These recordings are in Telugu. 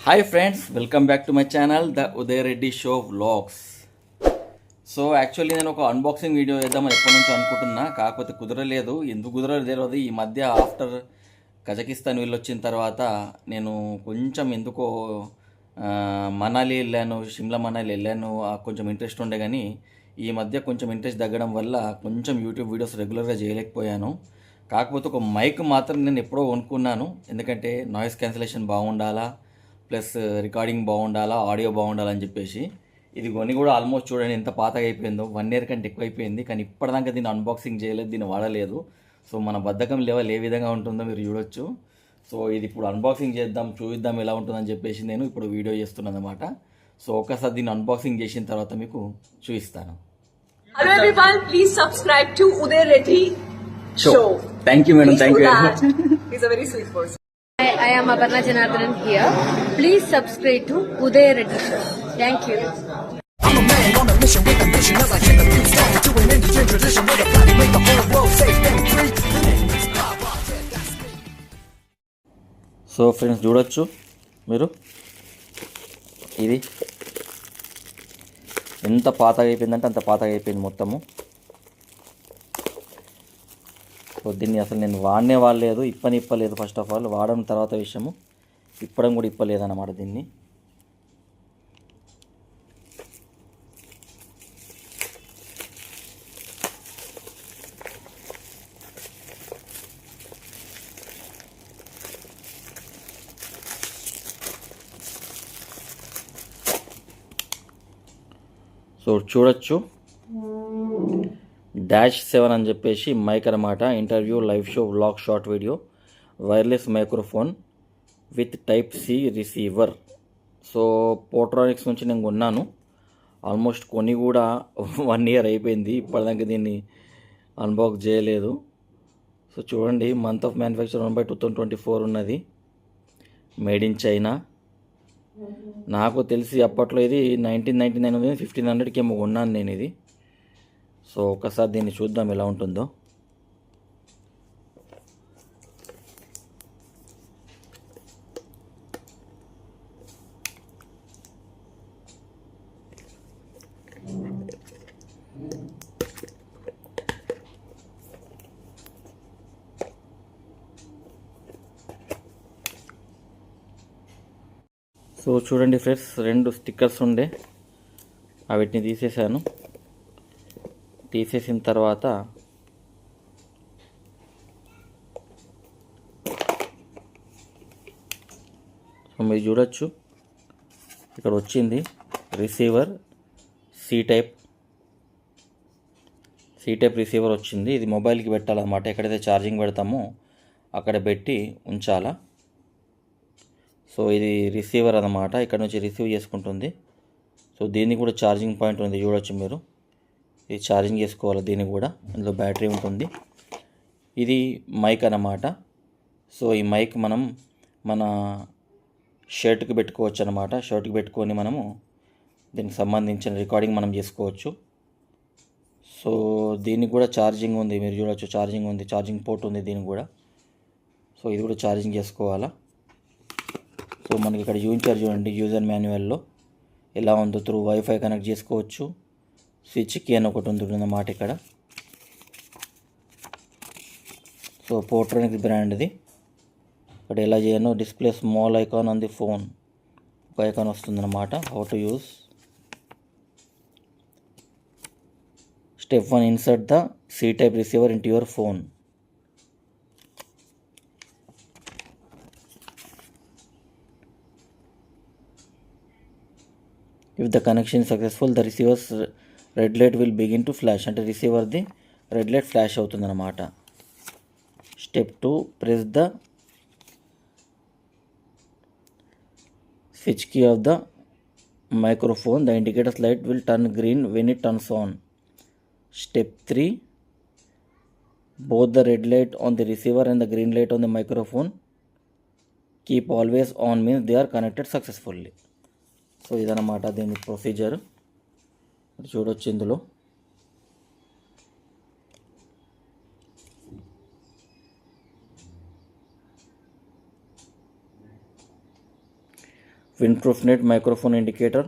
Hi friends, welcome back to my channel the Uday Reddy show vlogs. So actually నేను ఒక అన్బాక్సింగ్ వీడియో చేద్దామని ఎప్పటి నుంచో అనుకుంటున్నా, కాకపోతే కుదరలేదు. ఎందుకు కుదరలేదు తెలియదు. ఈ మధ్య ఆఫ్టర్ కజకిస్తాన్ వెళ్ళొచ్చిన తర్వాత నేను కొంచెం ఎందుకో మనాలి వెళ్ళాను, షిమ్లా మనాలి వెళ్ళాను. కొంచెం ఇంట్రెస్ట్ ఉండే, కానీ ఈ మధ్య కొంచెం ఇంట్రెస్ట్ తగ్గడం వల్ల కొంచెం యూట్యూబ్ వీడియోస్ రెగ్యులర్గా చేయలేకపోయాను. కాకపోతే ఒక మైక్ మాత్రం నేను ఎప్పుడో కొనుక్కున్నాను, ఎందుకంటే నాయిస్ క్యాన్సిలేషన్ బాగుండాలా, ప్లస్ రికార్డింగ్ బాగుండాలా, ఆడియో బాగుండాలని చెప్పేసి. ఇది కొని కూడా ఆల్మోస్ట్ చూడండి ఎంత పాతగా అయిపోయిందో, 1 year కంటే ఎక్కువ అయిపోయింది. కానీ ఇప్పటిదాకా దీన్ని అన్బాక్సింగ్ చేయలేదు, దీన్ని వాడలేదు. సో మన బద్ధకం లెవెల్ ఏ విధంగా ఉంటుందో మీరు చూడొచ్చు. సో ఇది ఇప్పుడు అన్బాక్సింగ్ చేద్దాం, చూద్దాం ఎలా ఉంటుందని చెప్పేసి నేను ఇప్పుడు వీడియో చేస్తున్నాను అనమాట. సో ఒకసారి దీన్ని అన్బాక్సింగ్ చేసిన తర్వాత మీకు చూపిస్తాను. Hello everyone, please subscribe to Uday Reddy Show. Thank you madam, thank you. He's a very sweet person. I am Aparna Janardhanan here. Please subscribe to Uday Reddy Show. Thank you. I'm a man on a mission with a mission as I hit the beat song to an Indian tradition with a plan to make the whole world safe and free. The name is Baba, yeah, that's me. So friends చూడొచ్చు మీరు, ఇది ఎంత పాతగా అయిపోయిందంటే అంత పాతగా అయిపోయింది మొత్తము. సో దీన్ని అసలు నేను వాడలేదు, ఇప్పలేదు. ఫస్ట్ ఆఫ్ ఆల్ వాడడం తర్వాత విషయము, ఇప్పడం కూడా ఇప్పలేదన్నమాట దీన్ని. సో చూడొచ్చు, -7 అని చెప్పేసి మైక్ అనమాట. Interview, live show, vlog, short video, wireless microphone with type C receiver. So Portronics నుంచి నేను కొన్నాను. ఆల్మోస్ట్ కొని కూడా 1 year అయిపోయింది, ఇప్పటిదాకా దీన్ని అన్బాక్స్ చేయలేదు. సో చూడండి, మంత్ ఆఫ్ మ్యానుఫ్యాక్చర్ 1/2024 ఉన్నది, మేడ్ ఇన్ చైనా. నాకు తెలిసి అప్పట్లో ఇది 1999 ఉంది, 1500కి ఏమో కొన్నాను నేను ఇది. సో ఒకసారి దీన్ని చూద్దాం ఎలా ఉంటుందో. సో చూడండి ఫ్రెండ్స్, 2 స్టిక్కర్స్ ఉండే, వీటిని తీసేసాను. తీసేసిన తర్వాత సో మీరు చూడొచ్చు, ఇక్కడ వచ్చింది రిసీవర్, సి టైప్ రిసీవర్ వచ్చింది. ఇది మొబైల్కి పెట్టాలన్నమాట. ఎక్కడైతే ఛార్జింగ్ పెడతామో అక్కడ పెట్టి ఉంచాలా. సో ఇది రిసీవర్ అన్నమాట, ఇక్కడ నుంచి రిసీవ్ చేసుకుంటుంది. సో దీనికి కూడా ఛార్జింగ్ పాయింట్ ఉంది, చూడొచ్చు మీరు. ఇది ఛార్జింగ్ చేసుకోవాలి, దీనికి కూడా ఇందులో బ్యాటరీ ఉంటుంది. ఇది మైక్ అన్నమాట. సో ఈ మైక్ మనం మన షర్ట్కి పెట్టుకోవచ్చు అన్నమాట. షర్ట్కి పెట్టుకొని మనము దీనికి సంబంధించిన రికార్డింగ్ మనం చేసుకోవచ్చు. సో దీనికి కూడా ఛార్జింగ్ ఉంది, మీరు చూడొచ్చు, ఛార్జింగ్ ఉంది, ఛార్జింగ్ పోర్ట్ ఉంది దీనికి కూడా. సో ఇది కూడా ఛార్జింగ్ చేసుకోవాలా. సో మనకి ఇక్కడ చూపించారు చూడండి, యూజర్ మాన్యువల్లో ఎలా ఉందో. త్రూ వైఫై కనెక్ట్ చేసుకోవచ్చు. స్విచ్ కీ అని ఒకటి ఉంటుందన్నమాట ఇక్కడ. సో పోట్రానిక్స్ బ్రాండ్ది. ఇక్కడ ఎలా చేయను, display small icon on the phone, ఒక ఐకాన్ వస్తుందన్నమాట. How to use. Step 1, insert the C type receiver into your phone. If the connection is successful, the receiver's red light will begin to flash. అంటే రిసీవర్ది రెడ్ లైట్ ఫ్లాష్ అవుతుందన్నమాట. Step 2, press the switch key of the microphone. The indicators light will turn green when it turns on. Step 3, both the red light on the receiver and the green light on the microphone keep always on means they are connected successfully. So ఇదన్నమాట దీని ప్రొసీజర్, చూడొచ్చు ఇందులో. windproof net, microphone indicator,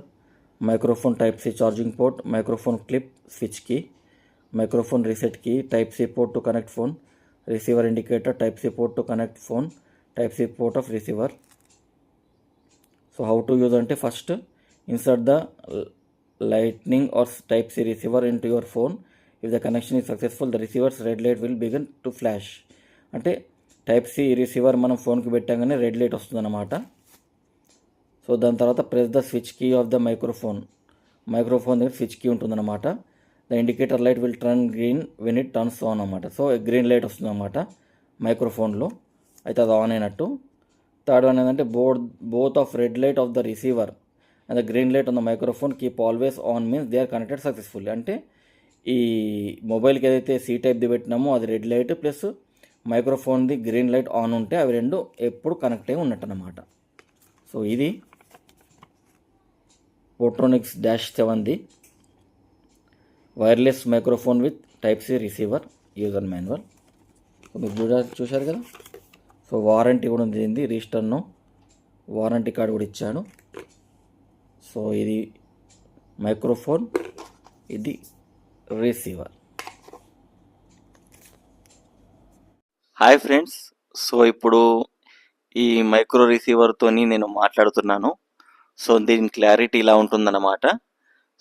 microphone Type-C charging port, microphone clip, switch key, microphone reset key, Type-C port to connect phone, receiver indicator, Type-C port to connect phone, Type-C port of receiver. So how to use ante, first insert the lightning or Type-C receiver into your phone. If the connection is successful, the receiver's red light will begin to flash. అంటే Type-C రిసీవర్ మనం ఫోన్కి పెట్టగానే రెడ్ లైట్ వస్తుంది అన్నమాట. సో దాని తర్వాత press the switch key of the microphone దగ్గర స్విచ్ కీ ఉంటుందన్నమాట. The indicator light will turn green when it turns on అన్నమాట. సో గ్రీన్ లైట్ వస్తుంది అన్నమాట మైక్రోఫోన్లో, అయితే అది ఆన్ అయినట్టు. థర్డ్ వన్ ఏంటంటే both of red light of the receiver and the green light on the microphone keep always on means they are connected successfully. అంటే ఈ మొబైల్కి ఏదైతే సి టైప్ది పెట్టినామో అది రెడ్ లైట్ ప్లస్ మైక్రోఫోన్ది గ్రీన్ లైట్ ఆన్ ఉంటే అవి రెండు ఎప్పుడు కనెక్ట్ అయి ఉన్నట్టు అన్నమాట. సో ఇది పోట్రోనిక్స్ -7ది wireless microphone with Type-C receiver user manual. So మీరు చూశారు కదా. సో వారంటీ కూడా ఉంది, దీనిది రిజిస్టర్ను వారంటీ కార్డు కూడా ఇచ్చాడు. సో ఇది మైక్రోఫోన్, ఇది రిసీవర్. హాయ్ ఫ్రెండ్స్, సో ఇప్పుడు ఈ మైక్రో రిసీవర్తోని నేను మాట్లాడుతున్నాను. సో దీని క్లారిటీ ఇలా ఉంటుందన్నమాట.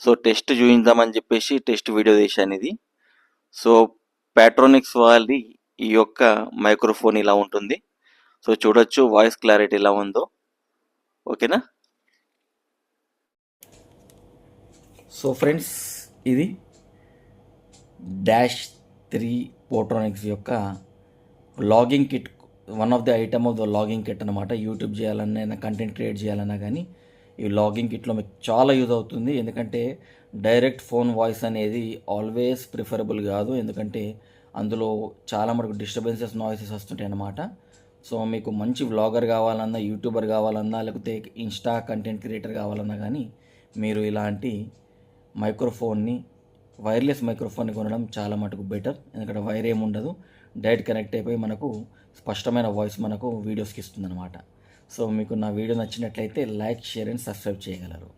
సో టెస్ట్ చూపించామని చెప్పేసి టెస్ట్ వీడియో తీశాను ఇది. సో ప్యాట్రోనిక్స్ వాళ్ళది ఈ యొక్క మైక్రోఫోన్ ఇలా ఉంటుంది. సో చూడొచ్చు వాయిస్ క్లారిటీ ఎలా ఉందో. ఓకేనా. సో ఫ్రెండ్స్, ఇది -3 పోట్రోనిక్స్ యొక్క vlogging kit, one of the item of the vlogging kit అనమాట. యూట్యూబ్ చేయాలన్నా కంటెంట్ క్రియేట్ చేయాలన్నా కానీ ఈ లాగింగ్ కిట్లో మీకు చాలా యూజ్ అవుతుంది. ఎందుకంటే డైరెక్ట్ ఫోన్ వాయిస్ అనేది ఆల్వేస్ ప్రిఫరబుల్ కాదు, ఎందుకంటే అందులో చాలా మటుకు డిస్టర్బెన్సెస్, నాయిసెస్ వస్తుంటాయి అన్నమాట. సో మీకు మంచి వ్లాగర్ కావాలన్నా, యూట్యూబర్ కావాలన్నా, లేకపోతే ఇన్స్టా కంటెంట్ క్రియేటర్ కావాలన్నా కానీ మీరు ఇలాంటి మైక్రోఫోన్ని, వైర్లెస్ మైక్రోఫోన్ని కొనడం చాలా మటుకు బెటర్. ఎందుకంటే వైర్ ఏమి ఉండదు, డైరెక్ట్ కనెక్ట్ అయిపోయి మనకు స్పష్టమైన వాయిస్ మనకు వీడియోస్కి ఇస్తుంది అనమాట. సో మీకు నా వీడియో నచ్చినట్లయితే లైక్, షేర్ అండ్ సబ్స్క్రైబ్ చేయగలరు.